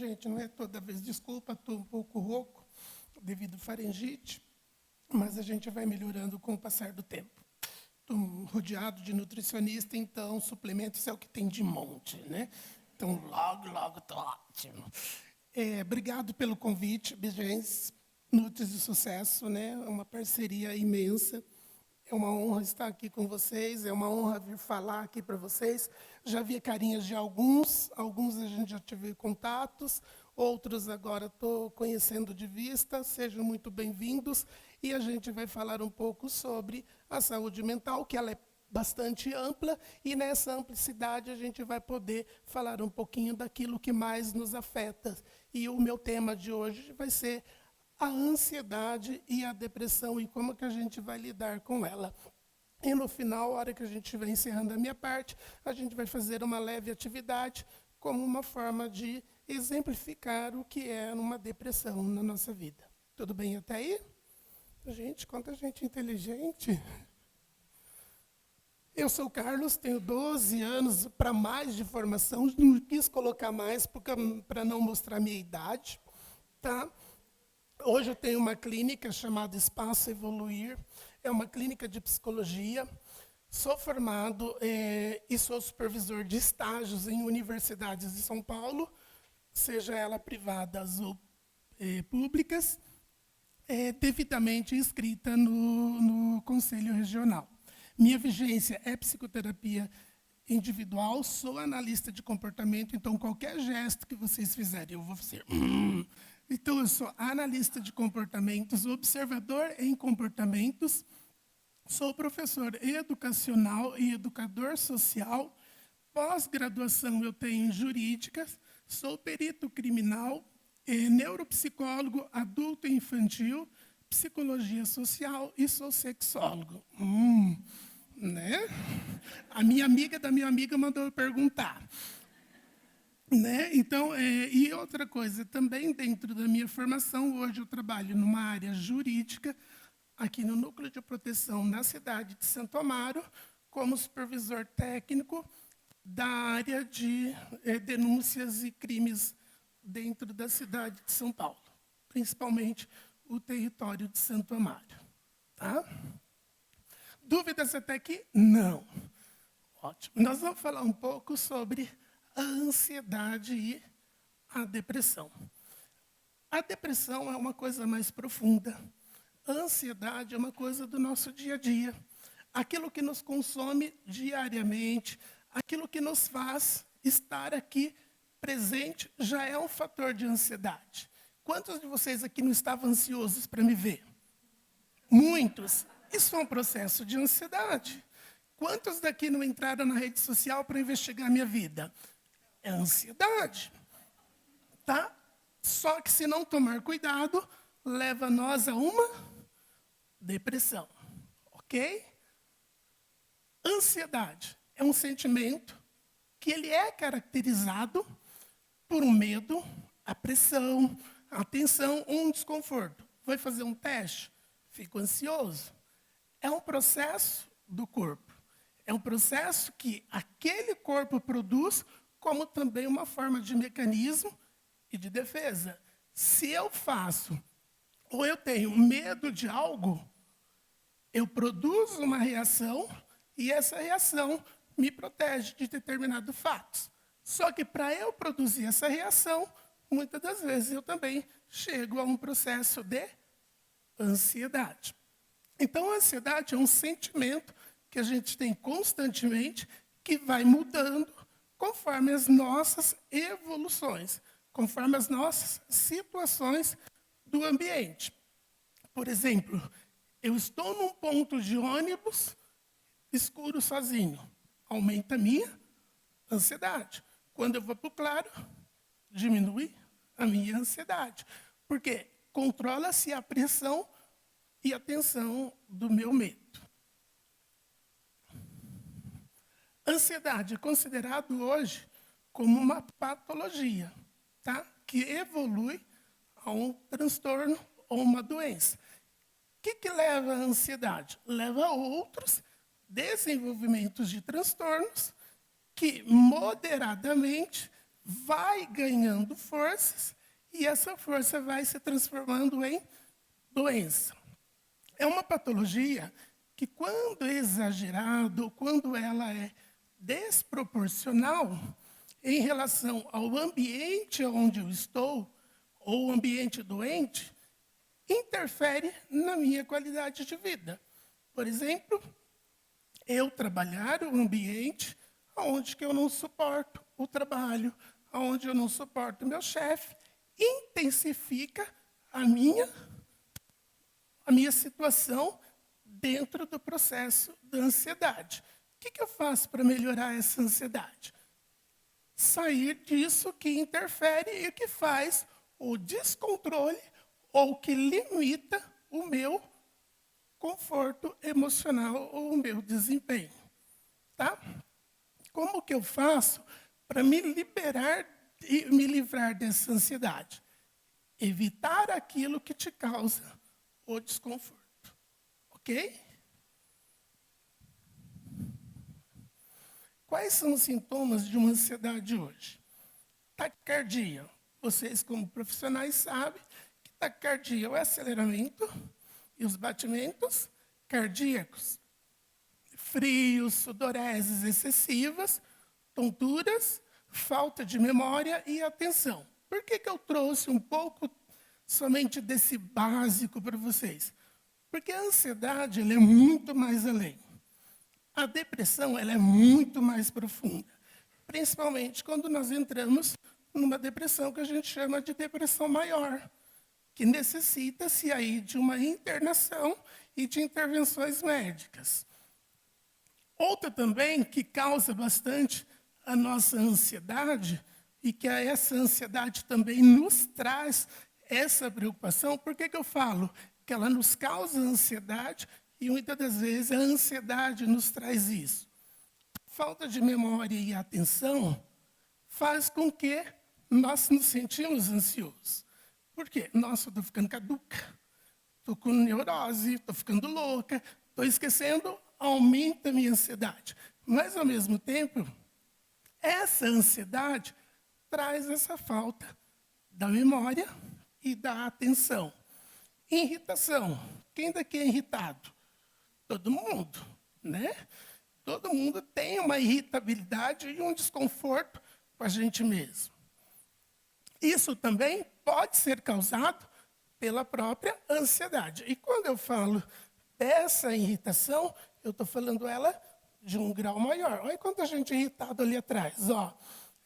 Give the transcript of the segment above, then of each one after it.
Gente, não é toda vez, desculpa, estou um pouco rouco devido à faringite, mas a gente vai melhorando com o passar do tempo. Estou rodeado de nutricionista, então suplementos é o que tem de monte, né? Então, logo estou ótimo. Obrigado pelo convite, Bigens, Nutris de Sucesso, né? É uma parceria imensa. É uma honra estar aqui com vocês, é uma honra vir falar aqui para vocês. Já vi carinhas de alguns a gente já teve contatos, outros agora estou conhecendo de vista. Sejam muito bem-vindos. E a gente vai falar um pouco sobre a saúde mental, que ela é bastante ampla, e nessa amplicidade a gente vai poder falar um pouquinho daquilo que mais nos afeta. E o meu tema de hoje vai ser a ansiedade e a depressão e como que a gente vai lidar com ela. E no final, a hora que a gente estiver encerrando a minha parte, a gente vai fazer uma leve atividade como uma forma de exemplificar o que é uma depressão na nossa vida. Tudo bem até aí? Gente, quanta gente inteligente. Eu sou o Carlos, tenho 12 anos para mais de formação, não quis colocar mais para não mostrar minha idade, tá? Hoje eu tenho uma clínica chamada Espaço Evoluir, é uma clínica de psicologia. Sou formado e sou supervisor de estágios em universidades de São Paulo, seja ela privadas ou públicas, devidamente inscrita no Conselho Regional. Minha vigência é psicoterapia individual, sou analista de comportamento, então qualquer gesto que vocês fizerem, eu vou fazer. Então, eu sou analista de comportamentos, observador em comportamentos, sou professor educacional e educador social, pós-graduação eu tenho em jurídicas, sou perito criminal, neuropsicólogo adulto e infantil, psicologia social e sou sexólogo. Né? A minha amiga da minha amiga mandou eu perguntar. Né? Então, e outra coisa, também dentro da minha formação, hoje eu trabalho numa área jurídica, aqui no Núcleo de Proteção na cidade de Santo Amaro, como supervisor técnico da área de denúncias e crimes dentro da cidade de São Paulo, principalmente o território de Santo Amaro. Tá? Dúvidas até aqui? Não. Ótimo. Nós vamos falar um pouco sobre a ansiedade e a depressão. A depressão é uma coisa mais profunda. A ansiedade é uma coisa do nosso dia a dia. Aquilo que nos consome diariamente, aquilo que nos faz estar aqui presente, já é um fator de ansiedade. Quantos de vocês aqui não estavam ansiosos para me ver? Muitos. Isso é um processo de ansiedade. Quantos daqui não entraram na rede social para investigar a minha vida? É ansiedade. Tá? Só que se não tomar cuidado, leva nós a uma depressão. Ok? Ansiedade é um sentimento que ele é caracterizado por um medo, a pressão, a tensão ou um desconforto. Vai fazer um teste? Fico ansioso. É um processo do corpo. É um processo que aquele corpo produz como também uma forma de mecanismo e de defesa. Se eu faço ou eu tenho medo de algo, eu produzo uma reação e essa reação me protege de determinados fatos. Só que para eu produzir essa reação, muitas das vezes eu também chego a um processo de ansiedade. Então, a ansiedade é um sentimento que a gente tem constantemente, que vai mudando conforme as nossas evoluções, conforme as nossas situações do ambiente. Por exemplo, eu estou num ponto de ônibus escuro sozinho. Aumenta a minha ansiedade. Quando eu vou para o claro, diminui a minha ansiedade. Porque controla-se a pressão e a tensão do meu medo. Ansiedade é considerado hoje como uma patologia, tá? Que evolui a um transtorno ou uma doença. O que leva à ansiedade? Leva a outros desenvolvimentos de transtornos que moderadamente vai ganhando forças e essa força vai se transformando em doença. É uma patologia que, quando exagerada, ou quando ela é desproporcional em relação ao ambiente onde eu estou, ou o ambiente doente, interfere na minha qualidade de vida. Por exemplo, eu trabalhar um ambiente onde que eu não suporto o trabalho, onde eu não suporto o meu chefe, intensifica a minha situação dentro do processo da ansiedade. O que eu faço para melhorar essa ansiedade? Sair disso que interfere e que faz o descontrole ou que limita o meu conforto emocional ou o meu desempenho. Tá? Como que eu faço para me liberar e me livrar dessa ansiedade? Evitar aquilo que te causa o desconforto. Ok? Quais são os sintomas de uma ansiedade hoje? Taquicardia. Vocês, como profissionais, sabem que taquicardia é o aceleramento e os batimentos cardíacos. Frios, sudoreses excessivas, tonturas, falta de memória e atenção. Por que eu trouxe um pouco somente desse básico para vocês? Porque a ansiedade ela é muito mais além. A depressão ela é muito mais profunda, principalmente quando nós entramos numa depressão que a gente chama de depressão maior, que necessita-se aí de uma internação e de intervenções médicas. Outra também que causa bastante a nossa ansiedade, e que essa ansiedade também nos traz essa preocupação, por que eu falo que ela nos causa ansiedade e muitas das vezes a ansiedade nos traz isso? Falta de memória e atenção faz com que nós nos sentimos ansiosos. Por quê? Nossa, estou ficando caduca, estou com neurose, estou ficando louca, estou esquecendo, aumenta a minha ansiedade. Mas, ao mesmo tempo, essa ansiedade traz essa falta da memória e da atenção. Irritação. Quem daqui é irritado? Todo mundo, né? Todo mundo tem uma irritabilidade e um desconforto com a gente mesmo. Isso também pode ser causado pela própria ansiedade. E quando eu falo dessa irritação, eu estou falando ela de um grau maior. Olha quanta gente irritada ali atrás, ó.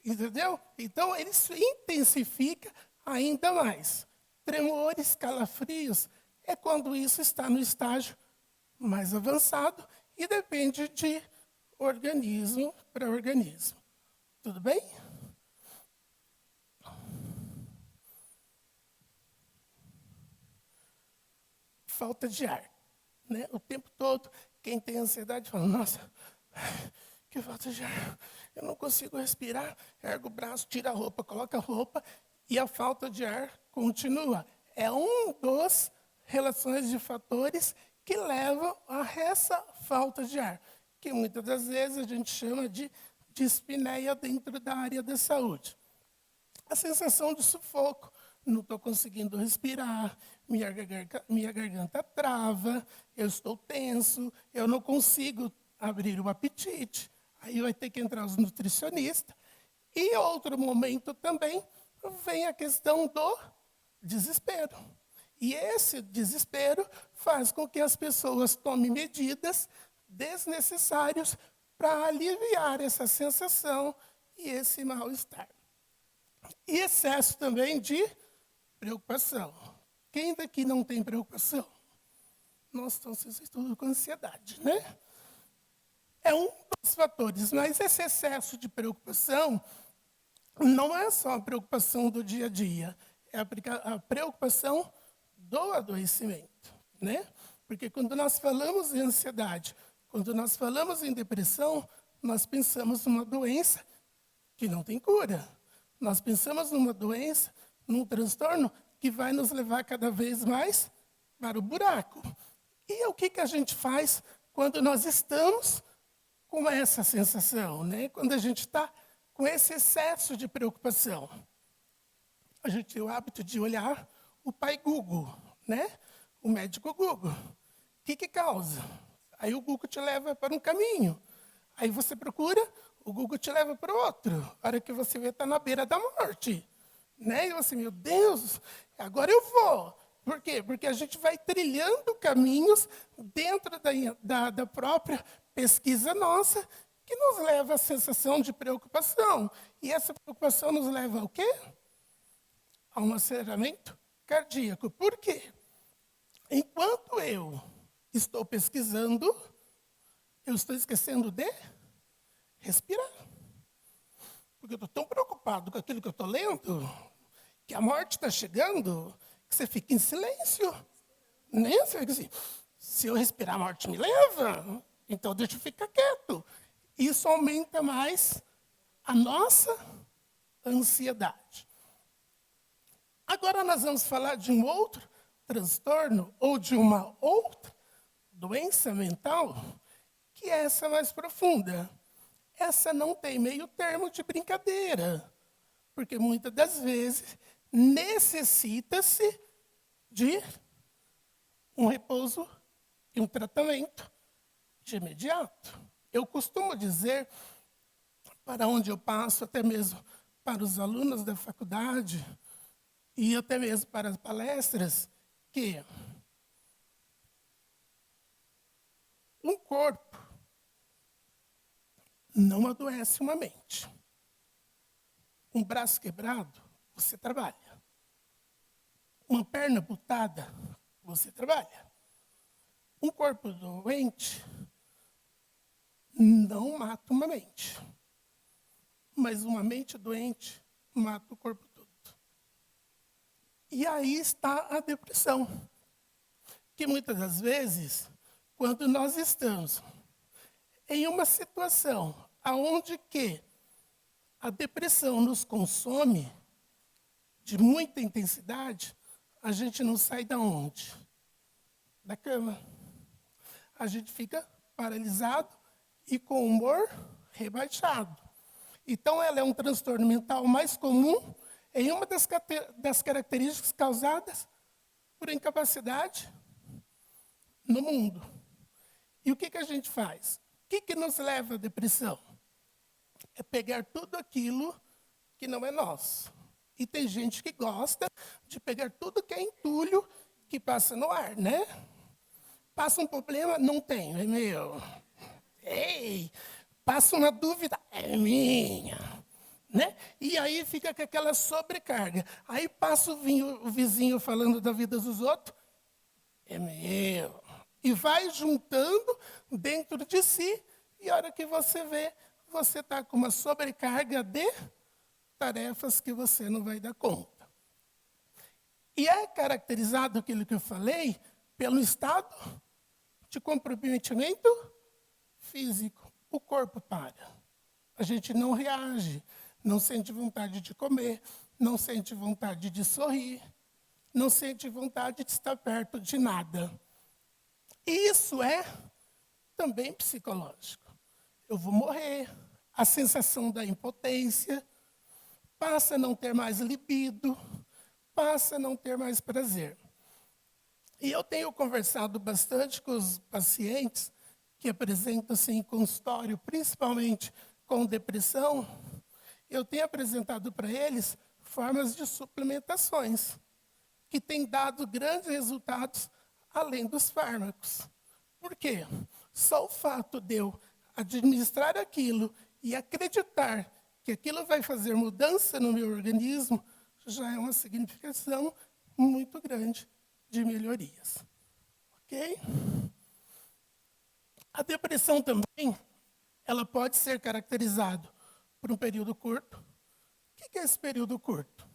Entendeu? Então, ele se intensifica ainda mais. Tremores, calafrios, é quando isso está no estágio mais avançado e depende de organismo para organismo. Tudo bem? Falta de ar, né? O tempo todo, quem tem ansiedade fala, nossa, que falta de ar. Eu não consigo respirar, ergo o braço, tira a roupa, coloca a roupa, e a falta de ar continua. É um dos relações de fatores que levam a essa falta de ar, que muitas das vezes a gente chama de dispneia dentro da área da saúde. A sensação de sufoco, não estou conseguindo respirar, minha garganta trava, eu estou tenso, eu não consigo abrir o apetite. Aí vai ter que entrar os nutricionistas. E outro momento também vem a questão do desespero. E esse desespero faz com que as pessoas tomem medidas desnecessárias para aliviar essa sensação e esse mal-estar. E excesso também de preocupação. Quem daqui não tem preocupação? Nós estamos tudo com ansiedade, né? É um dos fatores, mas esse excesso de preocupação não é só a preocupação do dia a dia, é a preocupação do adoecimento, né? Porque quando nós falamos em ansiedade, quando nós falamos em depressão, nós pensamos numa doença que não tem cura. Nós pensamos numa doença, num transtorno que vai nos levar cada vez mais para o buraco. E o que a gente faz quando nós estamos com essa sensação, né? Quando a gente está com esse excesso de preocupação. A gente tem o hábito de olhar o pai Google, né? O médico Google. O que causa? Aí o Google te leva para um caminho. Aí você procura, o Google te leva para o outro. A hora que você vê, está na beira da morte. Né? E você, meu Deus, agora eu vou. Por quê? Porque a gente vai trilhando caminhos dentro da própria pesquisa nossa, que nos leva à sensação de preocupação. E essa preocupação nos leva ao quê? A um aceleramento cardíaco. Por quê? Enquanto eu estou pesquisando, eu estou esquecendo de respirar. Porque eu estou tão preocupado com aquilo que eu estou lendo, que a morte está chegando, que você fica em silêncio. Né? Você fica assim, se eu respirar, a morte me leva, então deixa eu ficar quieto. Isso aumenta mais a nossa ansiedade. Agora nós vamos falar de um outro transtorno ou de uma outra doença mental, que é essa mais profunda. Essa não tem meio termo de brincadeira, porque muitas das vezes necessita-se de um repouso e um tratamento de imediato. Eu costumo dizer, para onde eu passo, até mesmo para os alunos da faculdade, e até mesmo para as palestras, que um corpo não adoece uma mente. Um braço quebrado, você trabalha. Uma perna amputada, você trabalha. Um corpo doente não mata uma mente. Mas uma mente doente mata o corpo todo. E aí está a depressão. Que muitas das vezes, quando nós estamos em uma situação onde que a depressão nos consome de muita intensidade, a gente não sai da onde? Da cama. A gente fica paralisado e com o humor rebaixado. Então, ela é um transtorno mental mais comum em uma das características causadas por incapacidade no mundo. E o que a gente faz? O que nos leva à depressão? É pegar tudo aquilo que não é nosso. E tem gente que gosta de pegar tudo que é entulho que passa no ar, né? Passa um problema, não tenho, é meu. Ei, passa uma dúvida, é minha. Né? E aí fica com aquela sobrecarga. Aí passa o vizinho falando da vida dos outros, é meu. E vai juntando dentro de si, e a hora que você vê, você está com uma sobrecarga de tarefas que você não vai dar conta. E é caracterizado aquilo que eu falei pelo estado de comprometimento físico. O corpo para. A gente não reage, não sente vontade de comer, não sente vontade de sorrir, não sente vontade de estar perto de nada. E isso é também psicológico. Eu vou morrer. A sensação da impotência, passa a não ter mais libido, passa a não ter mais prazer. E eu tenho conversado bastante com os pacientes que apresentam-se em consultório, principalmente com depressão. Eu tenho apresentado para eles formas de suplementações, que têm dado grandes resultados além dos fármacos. Por quê? Só o fato de eu administrar aquilo e acreditar que aquilo vai fazer mudança no meu organismo já é uma significação muito grande de melhorias. Ok? A depressão também, ela pode ser caracterizada por um período curto. O que é esse período curto?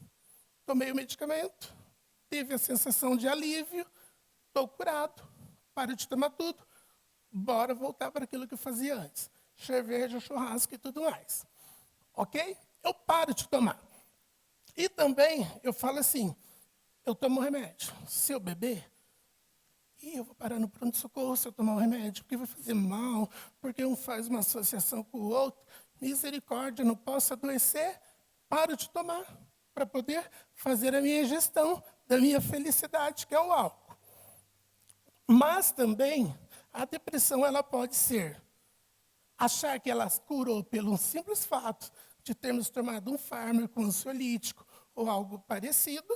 Tomei o medicamento, tive a sensação de alívio, estou curado, paro de tomar tudo, bora voltar para aquilo que eu fazia antes. Cerveja, churrasco e tudo mais. Ok? Eu paro de tomar. E também, eu falo assim, eu tomo remédio. Se eu beber, eu vou parar no pronto-socorro se eu tomar o remédio, porque vai fazer mal, porque um faz uma associação com o outro. misericórdia, não posso adoecer, paro de tomar, para poder fazer a minha gestão da minha felicidade, que é o álcool. Mas também, a depressão ela pode ser achar que ela curou pelo simples fato de termos tomado um fármaco ansiolítico ou algo parecido,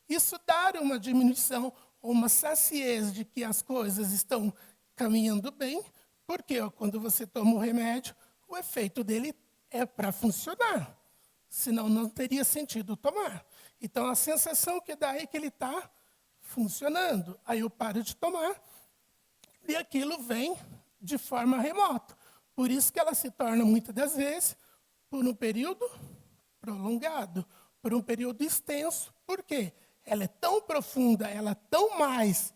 isso dar uma diminuição ou uma saciez de que as coisas estão caminhando bem, porque quando você toma o remédio, o efeito dele é para funcionar, senão não teria sentido tomar. Então, a sensação que dá é que ele está funcionando. Aí eu paro de tomar e aquilo vem de forma remota. Por isso que ela se torna, muitas das vezes, por um período prolongado, por um período extenso. Por quê? Ela é tão profunda, ela é tão mais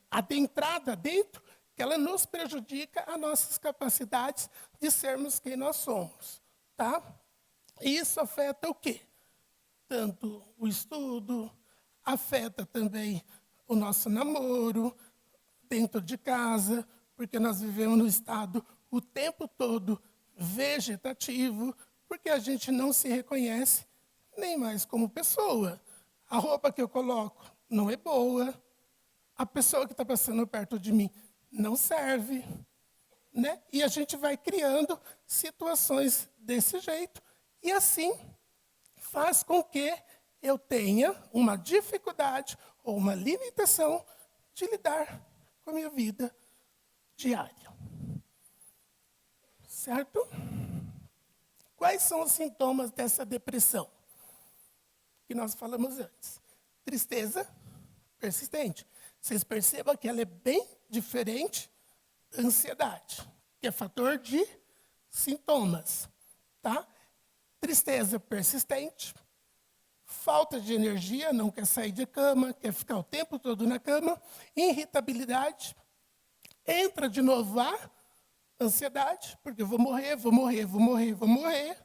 adentrada dentro, que ela nos prejudica as nossas capacidades de sermos quem nós somos. Tá? E isso afeta o quê? Tanto o estudo, afeta também o nosso namoro, dentro de casa, porque nós vivemos no estado o tempo todo vegetativo, porque a gente não se reconhece nem mais como pessoa. A roupa que eu coloco não é boa, a pessoa que está passando perto de mim não serve, né? E a gente vai criando situações desse jeito, e assim faz com que eu tenha uma dificuldade ou uma limitação de lidar com a minha vida diária. Certo? Quais são os sintomas dessa depressão que nós falamos antes? Tristeza persistente. Vocês percebam que ela é bem diferente da ansiedade, que é fator de sintomas. Tá? Tristeza persistente, falta de energia, não quer sair de cama, quer ficar o tempo todo na cama, irritabilidade, entra de novo a ansiedade, porque eu vou morrer, vou morrer, vou morrer, vou morrer,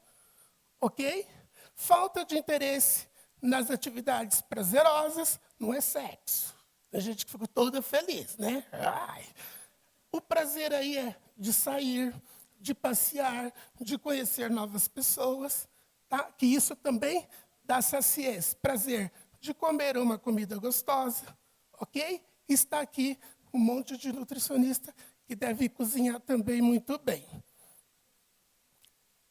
ok? Falta de interesse nas atividades prazerosas, não é sexo. Tem gente que fica toda feliz, né? Ai. O prazer aí é de sair, de passear, de conhecer novas pessoas, tá? Que isso também dá saciez, prazer de comer uma comida gostosa, ok? Está aqui um monte de nutricionista que deve cozinhar também muito bem.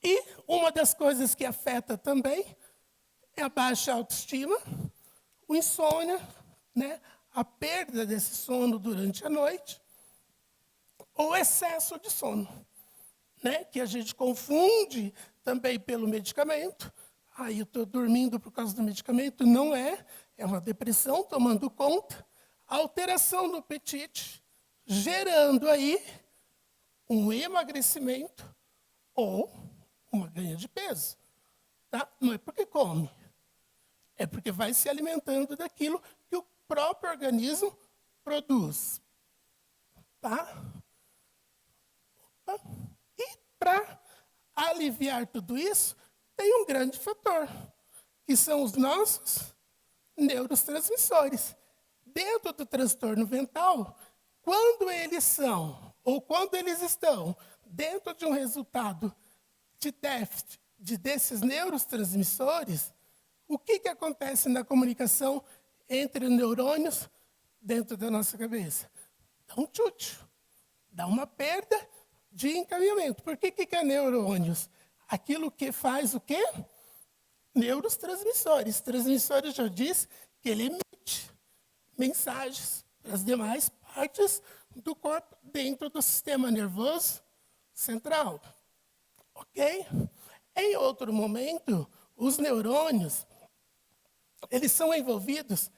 E uma das coisas que afeta também é a baixa autoestima, o insônia, né? A perda desse sono durante a noite, ou excesso de sono, né? Que a gente confunde também pelo medicamento. Aí eu estou dormindo por causa do medicamento. Não é, é uma depressão tomando conta, alteração do apetite, gerando aí um emagrecimento ou uma ganha de peso. Tá? Não é porque come, é porque vai se alimentando daquilo que o próprio organismo produz. Tá? E para aliviar tudo isso, tem um grande fator, que são os nossos neurotransmissores. Dentro do transtorno mental, quando eles são, ou quando eles estão dentro de um resultado de déficit desses neurotransmissores, o que acontece na comunicação entre neurônios dentro da nossa cabeça? Dá um tchutchu, dá uma perda de encaminhamento. Por que é neurônios? Aquilo que faz o quê? Neurotransmissores. Transmissores já diz que ele emite mensagens para as demais partes do corpo dentro do sistema nervoso central. Ok? Em outro momento, os neurônios, eles são envolvidos,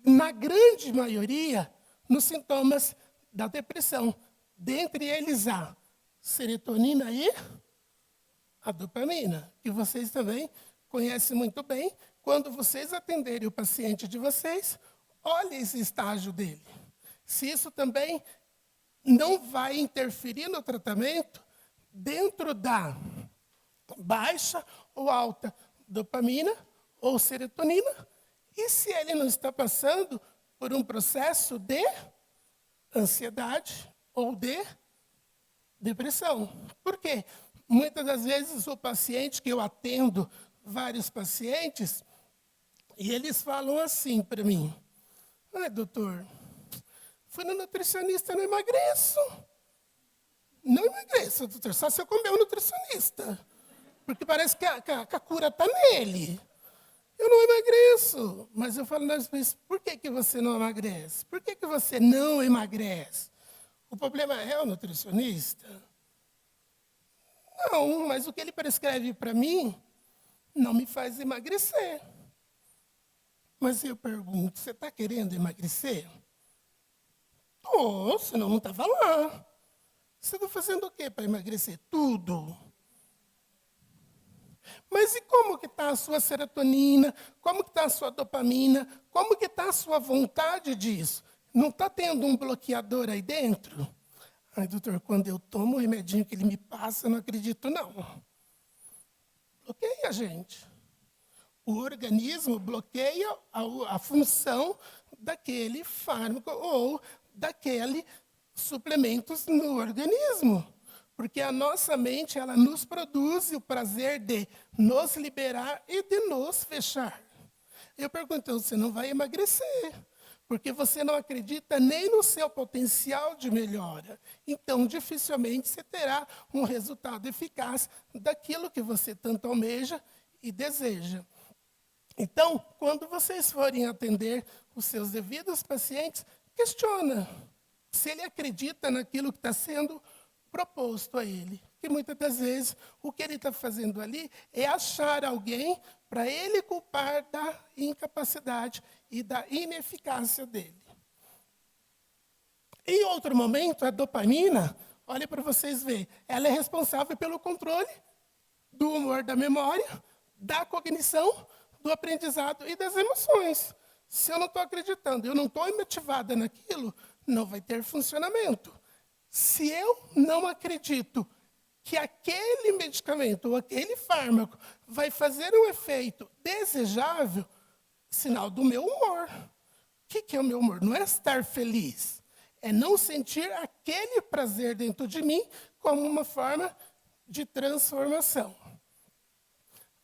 na grande maioria, nos sintomas da depressão. Dentre eles, a serotonina e a dopamina, que vocês também conhecem muito bem. Quando vocês atenderem o paciente de vocês, olhem esse estágio dele. Se isso também não vai interferir no tratamento, dentro da baixa ou alta dopamina ou serotonina, e se ele não está passando por um processo de ansiedade ou de depressão. Por quê? Muitas das vezes o paciente que eu atendo, vários pacientes, e eles falam assim para mim: ai, doutor, fui no nutricionista, não emagreço. Não emagreço, doutor, só se eu comer um nutricionista. Porque parece que a cura está nele. Eu não emagreço. Mas eu falo, mas por que você não emagrece? Por que você não emagrece? O problema é o nutricionista? Não, mas o que ele prescreve para mim não me faz emagrecer. Mas eu pergunto, você está querendo emagrecer? Oh, senão não estava lá. Você está fazendo o quê para emagrecer? Tudo. Mas e como que está a sua serotonina? Como que está a sua dopamina? Como que está a sua vontade disso? Não está tendo um bloqueador aí dentro? Ai, doutor, quando eu tomo o remedinho que ele me passa, eu não acredito, não. Bloqueia, gente. O organismo bloqueia a função daquele fármaco ou daquele suplementos no organismo. Porque a nossa mente, ela nos produz o prazer de nos liberar e de nos fechar. Eu pergunto, então, você não vai emagrecer, porque você não acredita nem no seu potencial de melhora. Então, dificilmente você terá um resultado eficaz daquilo que você tanto almeja e deseja. Então, quando vocês forem atender os seus devidos pacientes, questiona se ele acredita naquilo que está sendo proposto a ele. Que muitas das vezes o que ele está fazendo ali é achar alguém para ele culpar da incapacidade e da ineficácia dele. Em outro momento, a dopamina, olha para vocês verem, ela é responsável pelo controle do humor, da memória, da cognição, do aprendizado e das emoções. Se eu não estou acreditando, eu não estou motivada naquilo, não vai ter funcionamento. Se eu não acredito que aquele medicamento ou aquele fármaco vai fazer um efeito desejável, sinal do meu humor. O que é o meu humor? Não é estar feliz. É não sentir aquele prazer dentro de mim como uma forma de transformação.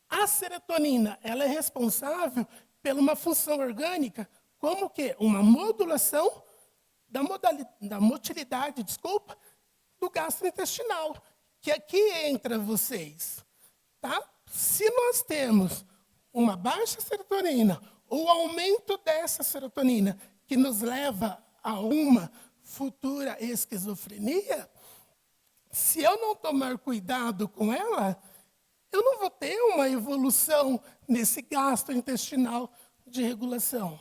A serotonina, ela é responsável por uma função orgânica, como o quê? Uma modulação da motilidade, do gastrointestinal, que aqui entra vocês. Tá? Se nós temos uma baixa serotonina, ou aumento dessa serotonina, que nos leva a uma futura esquizofrenia, se eu não tomar cuidado com ela, eu não vou ter uma evolução nesse gastrointestinal de regulação.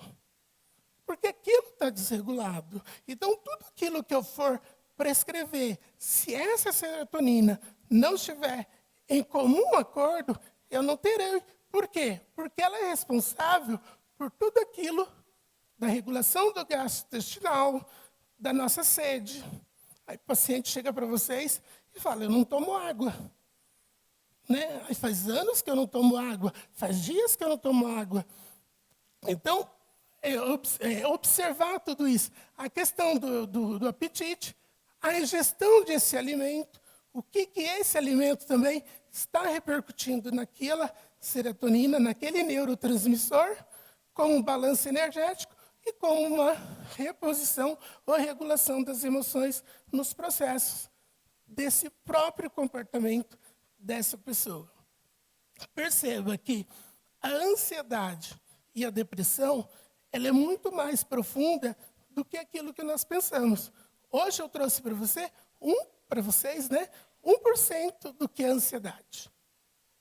Porque aquilo está desregulado. Então, tudo aquilo que eu for prescrever, se essa serotonina não estiver em comum acordo, eu não terei. Por quê? Porque ela é responsável por tudo aquilo da regulação do gastrointestinal, da nossa sede. Aí o paciente chega para vocês e fala, eu não tomo água. Né? Aí faz anos que eu não tomo água, faz dias que eu não tomo água. Então, observar tudo isso. A questão do apetite, a ingestão desse alimento, o que esse alimento também está repercutindo naquela serotonina, naquele neurotransmissor, como um balanço energético e como uma reposição ou regulação das emoções nos processos desse próprio comportamento dessa pessoa. Perceba que a ansiedade e a depressão, ela é muito mais profunda do que aquilo que nós pensamos. Hoje eu trouxe para vocês, né, 1% do que é a ansiedade.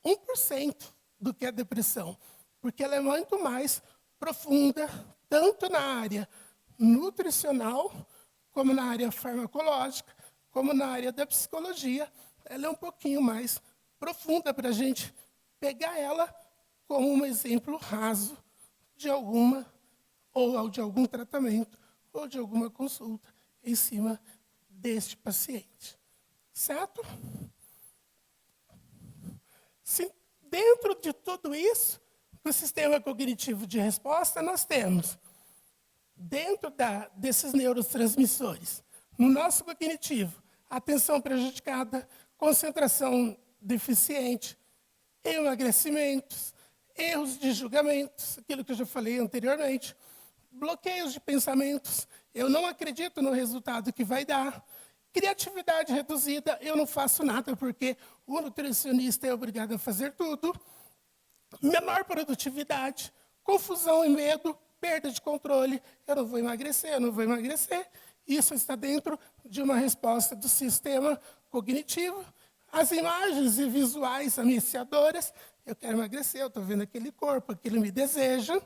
1% do que é a depressão. Porque ela é muito mais profunda, tanto na área nutricional, como na área farmacológica, como na área da psicologia. Ela é um pouquinho mais profunda para a gente pegar ela como um exemplo raso de algum tratamento ou de alguma consulta em cima deste paciente. Certo? Se dentro de tudo isso, no sistema cognitivo de resposta, nós temos, dentro desses neurotransmissores, no nosso cognitivo, atenção prejudicada, concentração deficiente, emagrecimentos, erros de julgamentos, aquilo que eu já falei anteriormente, bloqueios de pensamentos, eu não acredito no resultado que vai dar, criatividade reduzida, eu não faço nada porque o nutricionista é obrigado a fazer tudo, menor produtividade, confusão e medo, perda de controle, eu não vou emagrecer. Isso está dentro de uma resposta do sistema cognitivo. As imagens e visuais ameaçadoras, eu quero emagrecer, eu estou vendo aquele corpo, aquilo me deseja.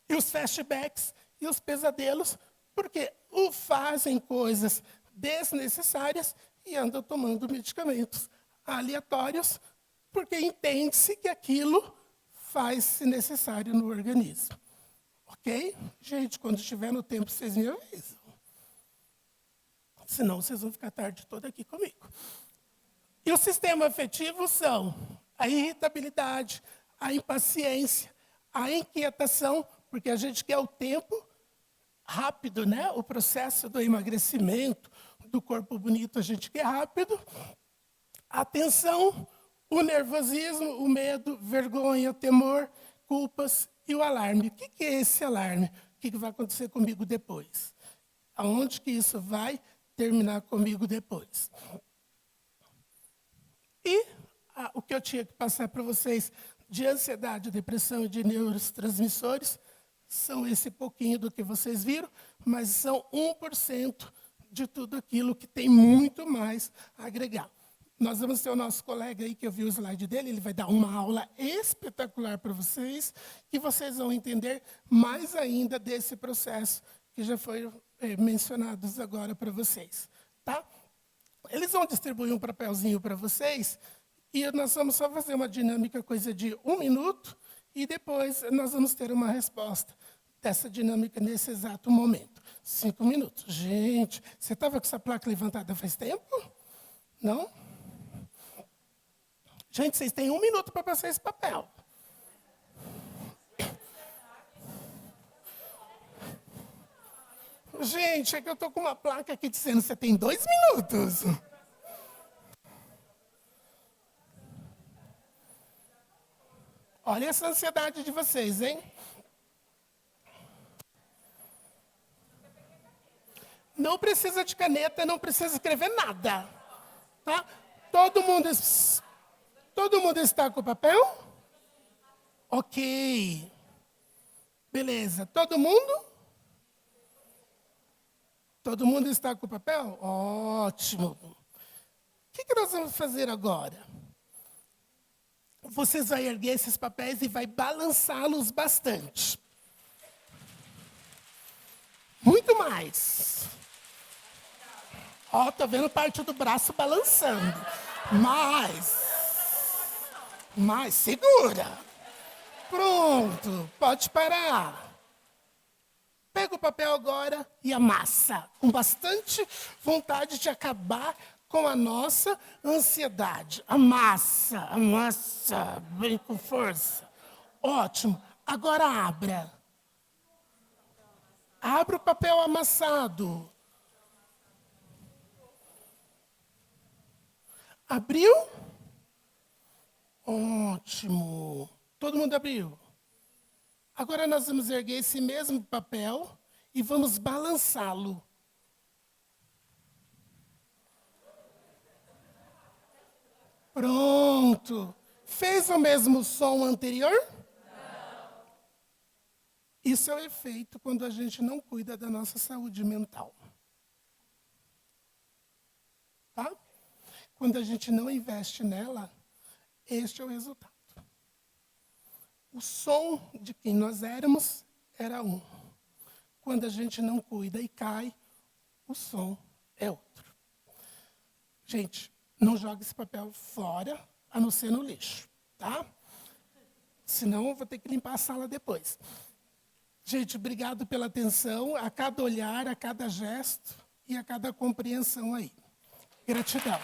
E os flashbacks e os pesadelos, porque fazem coisas desnecessárias e andam tomando medicamentos aleatórios, porque entende-se que aquilo faz-se necessário no organismo. Ok? Gente, quando estiver no tempo, vocês me avisam. Senão, vocês vão ficar a tarde toda aqui comigo. E o sistema afetivo são a irritabilidade, a impaciência, a inquietação, porque a gente quer o tempo rápido, né? O processo do emagrecimento, do corpo bonito, a gente quer rápido. A tensão, o nervosismo, o medo, vergonha, temor, culpas e o alarme. O que é esse alarme? O que vai acontecer comigo depois? Aonde que isso vai terminar comigo depois? E o que eu tinha que passar para vocês de ansiedade, depressão e de neurotransmissores são esse pouquinho do que vocês viram, mas são 1% de tudo aquilo que tem muito mais a agregar. Nós vamos ter o nosso colega aí, que eu vi o slide dele, ele vai dar uma aula espetacular para vocês, que vocês vão entender mais ainda desse processo que já foi mencionado agora para vocês. Tá? Eles vão distribuir um papelzinho para vocês, e nós vamos só fazer uma dinâmica, coisa de 1 minuto, e depois nós vamos ter uma resposta dessa dinâmica nesse exato momento. 5 minutos. Gente, você estava com essa placa levantada faz tempo? Não? Gente, vocês têm 1 minuto para passar esse papel. Gente, é que eu estou com uma placa aqui dizendo que você tem 2 minutos. Olha essa ansiedade de vocês, hein? Não precisa de caneta, não precisa escrever nada. Tá? Todo mundo está com o papel? Ok. Beleza. Todo mundo? Todo mundo está com o papel? Ótimo. O que nós vamos fazer agora? Vocês vão erguer esses papéis e vai balançá-los bastante. Muito mais. Ó, tô vendo parte do braço balançando. Mais, segura. Pronto, pode parar. Pega o papel agora e amassa, com bastante vontade de acabar com a nossa ansiedade. Amassa, bem com força. Ótimo. Agora abra. Abra o papel amassado. Abriu? Ótimo. Todo mundo abriu? Agora nós vamos erguer esse mesmo papel e vamos balançá-lo. Pronto. Fez o mesmo som anterior? Não. Isso é o efeito quando a gente não cuida da nossa saúde mental. Tá? Quando a gente não investe nela, este é o resultado. O som de quem nós éramos era um. Quando a gente não cuida e cai, o som é outro. Gente, não jogue esse papel fora, a não ser no lixo, tá? Senão eu vou ter que limpar a sala depois. Gente, obrigado pela atenção, a cada olhar, a cada gesto e a cada compreensão aí. Gratidão.